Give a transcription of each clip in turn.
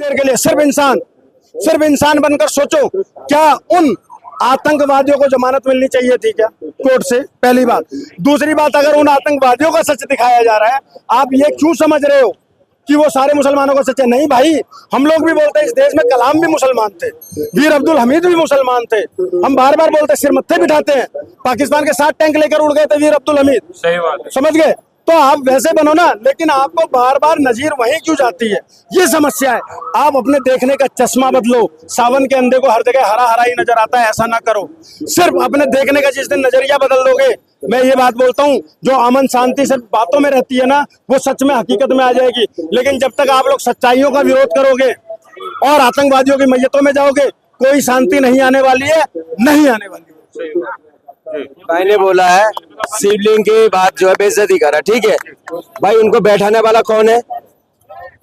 देर के लिए सिर्फ इंसान बनकर सोचो, क्या उन आतंकवादियों को जमानत मिलनी चाहिए थी क्या कोर्ट से? पहली बात। दूसरी बात, अगर उन आतंकवादियों का सच दिखाया जा रहा है, आप ये क्यों समझ रहे हो कि वो सारे मुसलमानों का सच है? नहीं भाई, हम लोग भी बोलते हैं इस देश में कलाम भी मुसलमान थे, वीर अब्दुल हमीद भी मुसलमान थे। हम बार बार बोलते, सिर मत्थे बिठाते हैं। पाकिस्तान के 7 टैंक लेकर उड़ गए थे वीर अब्दुल हमीद। सही बात है। समझ गए? तो आप वैसे बनो ना, लेकिन आपको बार बार नजीर वहीं क्यों जाती है, ये समस्या है। आप अपने देखने का चश्मा बदलो। सावन के अंधे को हर जगह हरा हरा ही नजर आता है, ऐसा ना करो। सिर्फ अपने देखने का जिस दिन नजरिया बदल दोगे, मैं ये बात बोलता हूँ, जो अमन शांति सिर्फ बातों में रहती है ना, वो सच में हकीकत में आ जाएगी। लेकिन जब तक आप लोग सच्चाइयों का विरोध करोगे और आतंकवादियों की मैयतों में जाओगे, कोई शांति नहीं आने वाली है, नहीं आने वाली है। भाई ने बोला है शिवलिंग की बात जो है बेइज्जती करा, ठीक है भाई, उनको बैठाने वाला कौन है?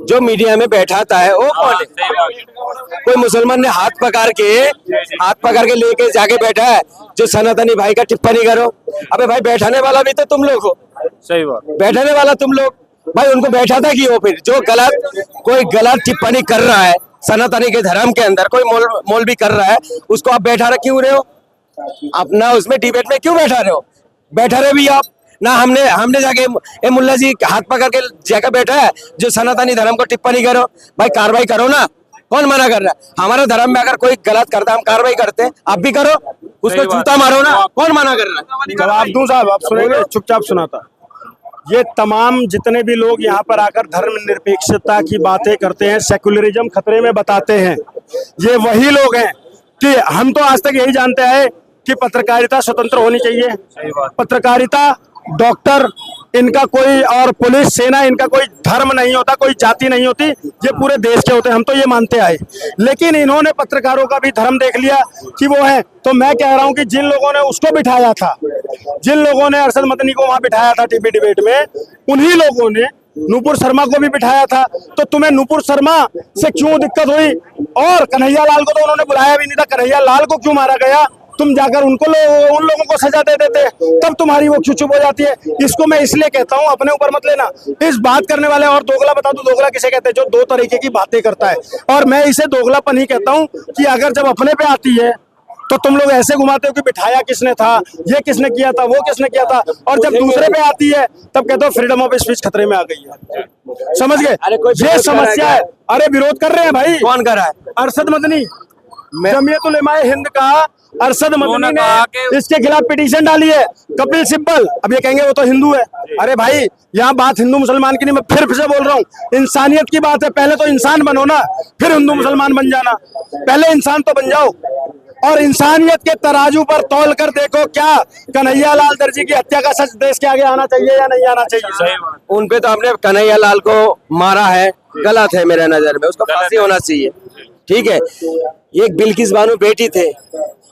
जो मीडिया में बैठाता है वो कौन है? कोई मुसलमान ने हाथ पकड़ के लेके जाके बैठा है जो सनातनी भाई का टिप्पणी करो? अबे भाई, बैठाने वाला भी तो तुम लोग हो। सही बात। बैठाने वाला तुम लोग, भाई उनको बैठाता क्यों? फिर जो कोई गलत टिप्पणी कर रहा है सनातनी के धर्म के अंदर, कोई मौलवी कर रहा है, उसको आप बैठा रहे क्यों रहे हो? अपना उसमें डिबेट में क्यों बैठा रहे हो? बैठा रहे भी आप ना। हमने जाके मुल्ला जी हाथ पकड़ के जाकर बैठा है जो सनातनी धर्म को टिप्पणी करो। भाई कार्रवाई करो ना, कौन मना कर रहा है? हमारे धर्म में अगर कोई गलत करता है हम कार्रवाई करते हैं, आप भी करो, उसको जूता मारो ना, कौन मना कर रहा है? जवाब दूं साहब? आप सुनेंगे? चुपचाप सुनाता। ये तमाम जितने भी लोग यहाँ पर आकर धर्मनिरपेक्षता की बातें करते हैं, सेकुलरिज्म खतरे में बताते हैं, ये वही लोग हैं कि हम तो आज तक यही जानते हैं कि पत्रकारिता स्वतंत्र होनी चाहिए। पत्रकारिता, डॉक्टर, इनका कोई, और पुलिस, सेना, इनका कोई धर्म नहीं होता, कोई जाति नहीं होती, ये पूरे देश के होते हैं, हम तो ये मानते आए। लेकिन इन्होंने पत्रकारों का भी धर्म देख लिया कि वो है। तो मैं कह रहा हूं कि जिन लोगों ने उसको बिठाया था, जिन लोगों ने अरशद मदनी को वहां बिठाया था टीवी डिबेट में, उन्हीं लोगों ने नूपुर शर्मा को भी बिठाया था। तो तुम्हें नूपुर शर्मा से क्यों दिक्कत हुई? और कन्हैया लाल को तो उन्होंने बुलाया भी नहीं था, कन्हैया लाल को क्यों मारा गया? तुम जाकर उन लोगों को सजा दे देते, तब तुम्हारी वो क्यों चुप हो जाती है? इसको मैं इसलिए कहता हूँ, अपने ऊपर मत लेना। इस बात करने वाले, और दोगला बता दो, दोगला किसे कहते हैं? जो दो तरीके की बातें करता है। और मैं इसे दोगलापन ही कहता हूँ कि अगर जब अपने पे आती है तो तुम लोग ऐसे घुमाते हो कि बिठाया किसने था, ये किसने किया था, वो किसने किया था, और जब दूसरे पे आती है तब कहते हो फ्रीडम ऑफ स्पीच खतरे में आ गई है। समझ गए? ये समस्या है। अरे विरोध कर रहे हैं भाई। कौन कर रहा है? अरशद मदनी, जमीयत उलेमाए हिंद का अरशद मदनी ने इसके खिलाफ पिटीशन डाली है। कपिल सिब्बल, अब ये कहेंगे वो तो हिंदू है। अरे भाई, यहाँ बात हिंदू मुसलमान की नहीं, मैं फिर से बोल रहा हूँ, इंसानियत की बात है। पहले तो इंसान बनो ना, फिर हिंदू मुसलमान बन जाना। पहले इंसान तो बन जाओ, और इंसानियत के तराजू पर तौल कर देखो, क्या कन्हैया लाल दर्जी की हत्या का सच देश के आगे आना चाहिए या नहीं आना चाहिए? उन पे तो हमने कन्हैया लाल को मारा है, गलत है मेरे नजर में, उसको फांसी होना चाहिए, ठीक है। एक बिल्किस बानो बेटी थे,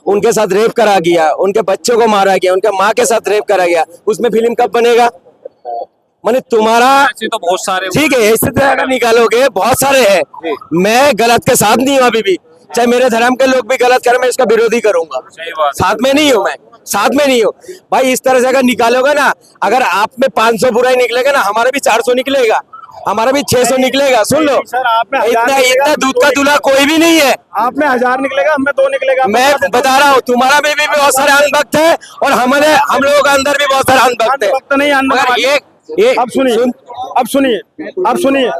उनके साथ रेप करा गया, उनके बच्चों को मारा गया, उनके माँ के साथ रेप करा गया, उसमें फिल्म कब बनेगा? माने तुम्हारा तो बहुत सारे, ठीक है, इस तरह अगर निकालोगे बहुत सारे हैं। मैं गलत के साथ नहीं हूँ अभी भी, चाहे मेरे धर्म के लोग भी गलत करें, मैं इसका विरोधी करूंगा। साथ में नहीं हूँ, मैं साथ में नहीं हूँ भाई। इस तरह से अगर निकालोगे ना, अगर आप में 500 बुराई निकलेगा ना, हमारा भी 400 निकलेगा, हमारा भी 600 निकलेगा। सुन लो, इतना दूध का दूल्हा कोई भी नहीं है। आप में 1000 निकलेगा, हम में 2 निकलेगा। मैं बता रहा हूँ, तुम्हारा में भी बहुत सारे अंधभक्त है, और हम लोगों के अंदर भी बहुत सारे अंधभक्त है। अब सुनिए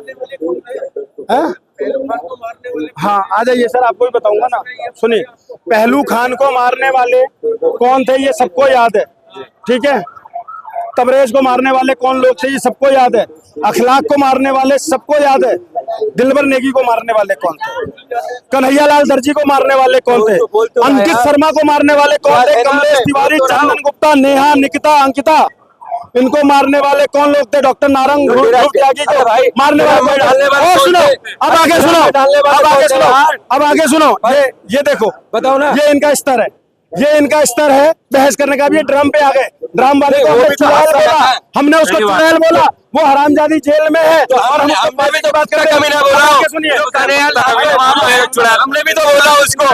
हाँ, आ जाइए सर, आपको भी बताऊंगा ना। सुनिए, पहलू खान को मारने वाले कौन थे ये सबको याद है, ठीक है। तबरेज को मारने वाले कौन लोग थे ये सबको याद है। अखलाक को मारने वाले सबको याद है। दिलबर नेगी को मारने वाले कौन थे? कन्हैया लाल दर्जी को मारने वाले कौन थे? अंकित शर्मा को मारने वाले कौन थे? कमलेश तिवारी, चंदन गुप्ता, नेहा, निकिता, अंकिता, इनको मारने वाले कौन लोग थे? डॉक्टर नारंग त्यागी को मारने वाले। सुनो, अब आगे सुनो, ये देखो, बताओ ना, ये इनका स्तर है, ये इनका स्तर है बहस करने का। भी ये ड्रम पे आ गए, ड्रम वाले को चुड़ैल बोला, हमने उसको चुड़ैल बोला, वो हरामजादी जेल में है। तो हमने भी तो बात करके कमी ना बोला, हमने भी तो बोला उसको।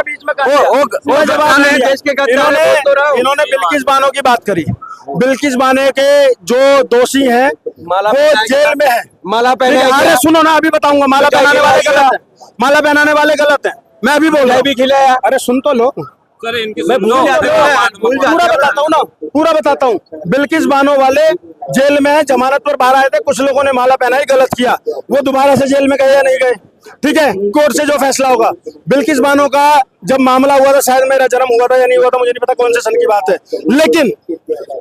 इन्होंने बिल्किस बानो की बात करी। बिल्किस बानो के जो दोषी हैं वो जेल में है। माला पहने, अरे सुनो ना, अभी बताऊंगा। माला पहनाने वाले गलत है, माला पहनाने वाले गलत हैं, मैं भी बोल रहा हूँ। भी खिलाया। अरे सुन तो लो, सर इनकी मैं भूल जाता हूँ, पूरा बताता हूँ ना, पूरा बताता हूँ। बिल्किस बानो वाले जेल में जमानत पर बाहर आए थे, कुछ लोगों ने माला पहनाई, गलत किया, वो दोबारा से जेल में गए या नहीं गए, ठीक है, कोर्ट से जो फैसला होगा। बिल्किस बानो का जब मामला हुआ था, शायद मेरा जन्म हुआ था या नहीं हुआ था, मुझे नहीं पता कौन से सन की बात है, लेकिन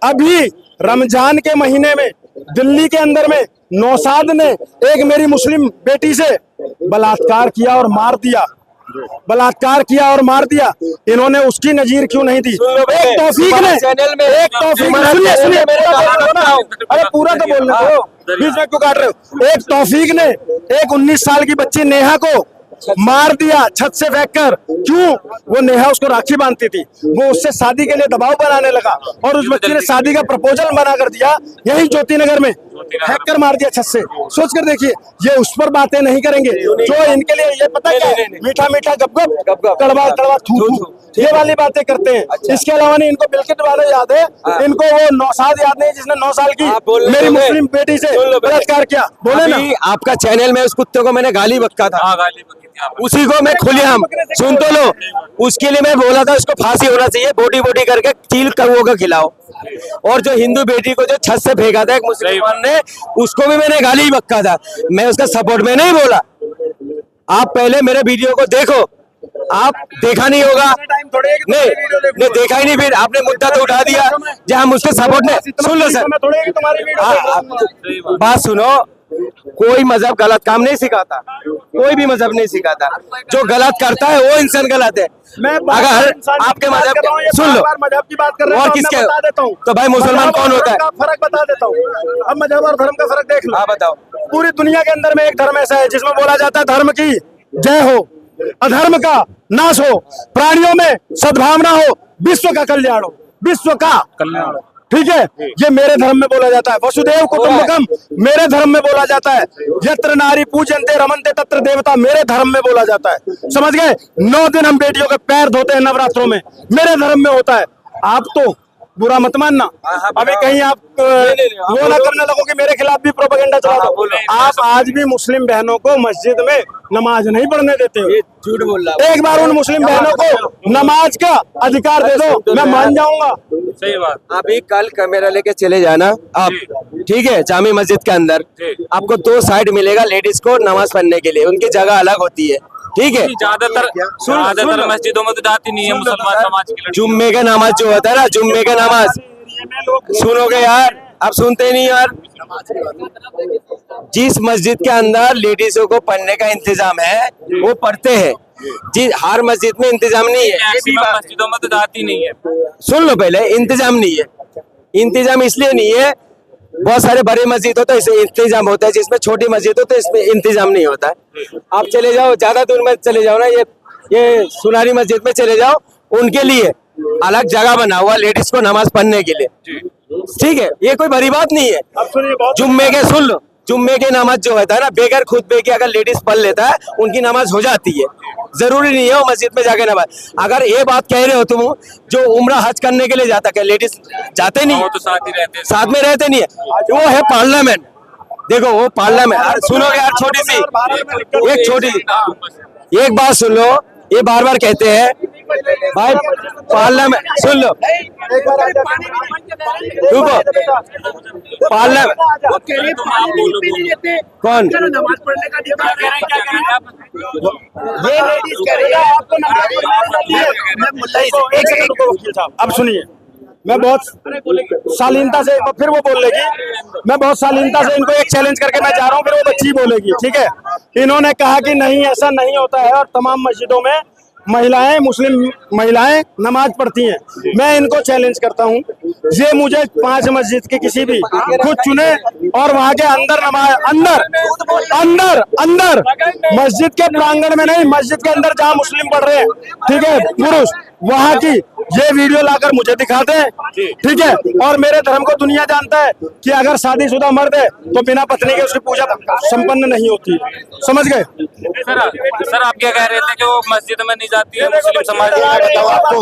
अभी रमजान के महीने में दिल्ली के अंदर में नौशाद ने एक मेरी मुस्लिम बेटी से बलात्कार किया और मार दिया, बलात्कार किया और मार दिया। इन्होंने उसकी नजीर क्यों नहीं दी? एक तौफीक ने, एक तौफीक, सुनिए सुनिए, अरे पूरा तो बोलने दो, बीच में क्यों काट रहे हो? एक तौफीक ने एक 19 साल की बच्ची नेहा को मार दिया छत से फेंककर। क्यों? वो नेहा उसको राखी बांधती थी, वो उससे शादी के लिए दबाव बनाने लगा और उस बच्ची ने शादी का प्रपोजल बना कर दिया, यही ज्योति नगर में फेंक कर मार दिया छत से। सोच कर देखिए, ये उस पर बातें नहीं करेंगे जो इनके लिए ये पता क्या है, मीठा मीठा गप गप, कड़वा कड़वा थू थू, ये वाली बातें करते हैं। इसके अलावा नहीं, इनको बिल्किस बानो याद है, इनको वो नौशाद याद नहीं जिसने 9 साल की मेरी मुस्लिम बेटी से बलात्कार किया। बोले ना, आपका चैनल में उस कुत्ते को मैंने गाली बक्का था, उसी को मैं खुलेआम, सुन तो लो, उसके लिए मैं बोला था उसको फांसी होना चाहिए, बोटी बोटी करके चील कौओं का खिलाओ। और जो हिंदू बेटी को जो छत से फेंका था एक मुसलमान ने, उसको भी मैंने गाली बक्का था, मैं उसका सपोर्ट में नहीं बोला। आप पहले मेरे वीडियो को देखो, आप देखा नहीं होगा, नहीं देखा ही नहीं, फिर आपने मुद्दा तो उठा दिया जहाँ हम उसके सपोर्ट में। सुन लो सर, बात सुनो, कोई मजहब गलत काम नहीं सिखाता, कोई भी मजहब नहीं सिखाता, जो गलत करता है वो इंसान गलत है। अगर आपके मजहब, सुन लो, मजहब की बात कर रहे हैं और किसके बता देता हूँ, तो भाई मुसलमान कौन होता है? फर्क बता देता हूँ, अब मजहब और धर्म का फर्क देख लो। हाँ बताओ। पूरी दुनिया के अंदर में एक धर्म ऐसा है जिसमें बोला जाता है धर्म की जय हो, अधर्म का नाश हो, प्राणियों में सद्भावना हो, विश्व का कल्याण हो, विश्व का कल्याण, ठीक है, ये मेरे धर्म में बोला जाता है। वसुदेव कुटुंबकम मेरे धर्म में बोला जाता है। यत्र नारी पूजन्ते रमन्ते तत्र देवता मेरे धर्म में बोला जाता है, समझ गए? 9 दिन हम बेटियों के पैर धोते हैं नवरात्रों में, मेरे धर्म में होता है। आप तो बुरा मत मानना, अभी कहीं आप वो ना करने लगो कि मेरे खिलाफ भी प्रोपेगेंडा चला दो। आप आज भी मुस्लिम बहनों को मस्जिद में नमाज नहीं पढ़ने देते हो, झूठ बोल रहा। एक बार उन मुस्लिम बहनों को नमाज का अधिकार दे दो, मैं मान जाऊंगा। सही बात। अभी कल कैमरा लेके चले जाना आप, ठीक है, जामी मस्जिद के अंदर आपको 2 साइड मिलेगा लेडीज को नमाज पढ़ने के लिए, उनकी जगह अलग होती है, ठीक है। ज्यादातर मस्जिदों में तो जाती नहीं है मुसलमान समाज की लड़की। जुम्मे का नमाज जो होता है ना, जुम्मे का नमाज, सुनोगे यार, आप सुनते नहीं यार। जिस मस्जिद के अंदर लेडीजों को पढ़ने का इंतजाम है वो पढ़ते हैं, जी हर मस्जिद में इंतजाम नहीं है, मस्जिदों में तो जाती नहीं है। सुन लो पहले, इंतजाम नहीं है, इंतजाम इसलिए नहीं है, बहुत सारे बड़े मस्जिद होता है इसमें इंतजाम होता है, जिसमें छोटी मस्जिद होता है इसमें इंतजाम नहीं होता है। आप चले जाओ, ज्यादा दूर में चले जाओ ना, ये सुनारी मस्जिद में चले जाओ, उनके लिए अलग जगह बना हुआ लेडीज को नमाज पढ़ने के लिए, ठीक है, ये कोई बड़ी बात नहीं है। जुम्मे के, सुन लो, जुम्मे के नमाज जो होता है ना, बेगर खुतबे की अगर लेडीज पढ़ लेता है उनकी नमाज हो जाती है, जरूरी नहीं है वो मस्जिद में जाके नमाज। अगर ये बात कह रहे हो तुम, जो उम्रा हज करने के लिए जाता है लेडीज जाते नहीं, वो तो साथ ही रहते हैं, साथ में रहते नहीं है, वो है पार्लियामेंट। देखो वो पार्लियामेंट, सुनोगे यार, छोटी सी एक छोटी एक बात सुन लो, ये बार बार कहते हैं भाई पार्लियामेंट, सुन लो, रुको, पार्लियामेंट कौन, नमाज पढ़ने का अधिकार ये लेडीज कह रही है आपको नमाज वकील साहब, अब सुनिए, मैं बहुत शालीनता से, फिर वो बोल लेगी, मैं बहुत शालीनता से इनको एक चैलेंज करके मैं जा रहा हूँ, फिर वो बच्ची बोलेगी, ठीक है। इन्होंने कहा कि नहीं ऐसा नहीं होता है और तमाम मस्जिदों में महिलाएं, मुस्लिम महिलाएं नमाज पढ़ती हैं। मैं इनको चैलेंज करता हूं, ये मुझे 5 मस्जिद के किसी भी खुद चुने और वहां के अंदर नमाज, अंदर मस्जिद के प्रांगण में नहीं, मस्जिद के अंदर जहां मुस्लिम पढ़ रहे हैं, ठीक है, पुरुष, वहां की ये वीडियो लाकर मुझे दिखाते हैं, ठीक है। और मेरे धर्म को दुनिया जानता है कि अगर शादीशुदा मर्द है तो बिना पत्नी के उसकी पूजा संपन्न नहीं होती, समझ गए? सर आप क्या कह रहे थे कि वो मस्जिद में नहीं जाती है मुस्लिम समाज? आपको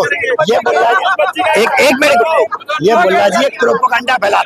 ये बोल रहा है, एक मिनट, ये बोल रहा है प्रोपेगेंडा फैला